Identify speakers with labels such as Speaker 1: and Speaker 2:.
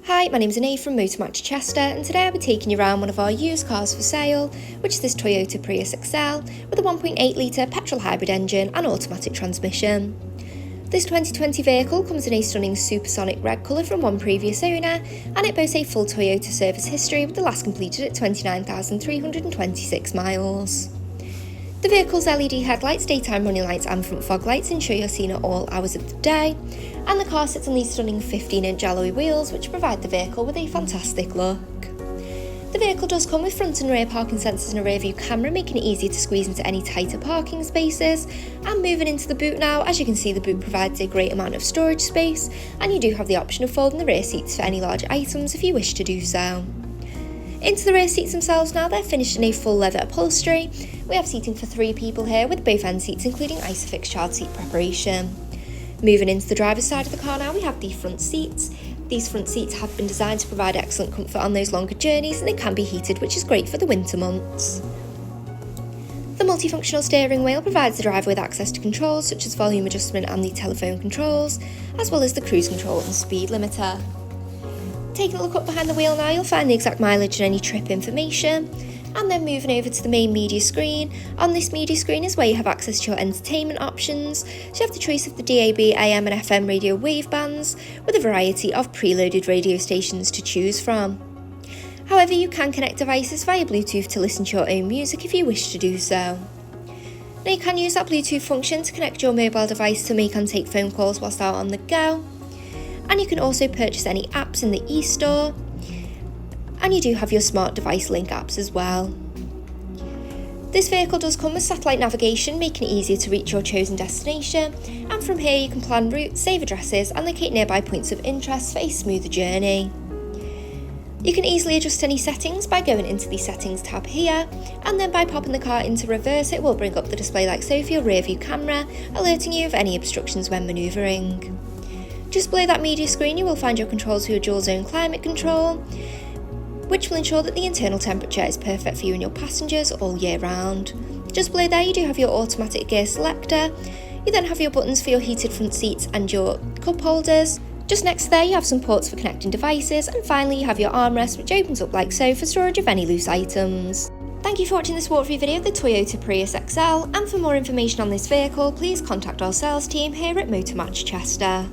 Speaker 1: Hi, my name's Anae from VVT-h Chester, and today I'll be taking you around one of our used cars for sale, which is this Toyota Prius XL with a 1.8 litre petrol hybrid engine and automatic transmission. This 2020 vehicle comes in a stunning Supersonic Red colour from one previous owner, and it boasts a full Toyota service history with the last completed at 29,326 miles. The vehicle's LED headlights, daytime running lights and front fog lights ensure you're seen at all hours of the day, and the car sits on these stunning 15-inch alloy wheels which provide the vehicle with a fantastic look. The vehicle does come with front and rear parking sensors and a rear view camera, making it easier to squeeze into any tighter parking spaces. And moving into the boot now, as you can see, the boot provides a great amount of storage space, and you do have the option of folding the rear seats for any large items if you wish to do so. Into the rear seats themselves now, they're finished in a full leather upholstery. We have seating for 3 people here with both end seats including ISOFIX child seat preparation. Moving into the driver's side of the car now, we have the front seats. These front seats have been designed to provide excellent comfort on those longer journeys, and they can be heated, which is great for the winter months. The multifunctional steering wheel provides the driver with access to controls such as volume adjustment and the telephone controls, as well as the cruise control and speed limiter. Taking a look up behind the wheel now, you'll find the exact mileage and any trip information. And then moving over to the main media screen. On this media screen is where you have access to your entertainment options. So you have the choice of the DAB, AM and FM radio wave bands with a variety of preloaded radio stations to choose from. However, you can connect devices via Bluetooth to listen to your own music if you wish to do so. Now you can use that Bluetooth function to connect your mobile device to make and take phone calls whilst out on the go. And you can also purchase any apps in the eStore. And you do have your smart device link apps as well. This vehicle does come with satellite navigation, making it easier to reach your chosen destination, and from here you can plan routes, save addresses and locate nearby points of interest for a smoother journey. You can easily adjust any settings by going into the settings tab here, and then by popping the car into reverse it will bring up the display like so for your rear view camera, alerting you of any obstructions when manoeuvring. Just below that media screen you will find your controls for your dual zone climate control, which will ensure that the internal temperature is perfect for you and your passengers all year round. Just below there you do have your automatic gear selector. You then have your buttons for your heated front seats and your cup holders. Just next to there you have some ports for connecting devices, and finally you have your armrest which opens up like so for storage of any loose items. Thank you for watching this walkthrough video of the Toyota Prius XL, and for more information on this vehicle please contact our sales team here at VVT-h Chester.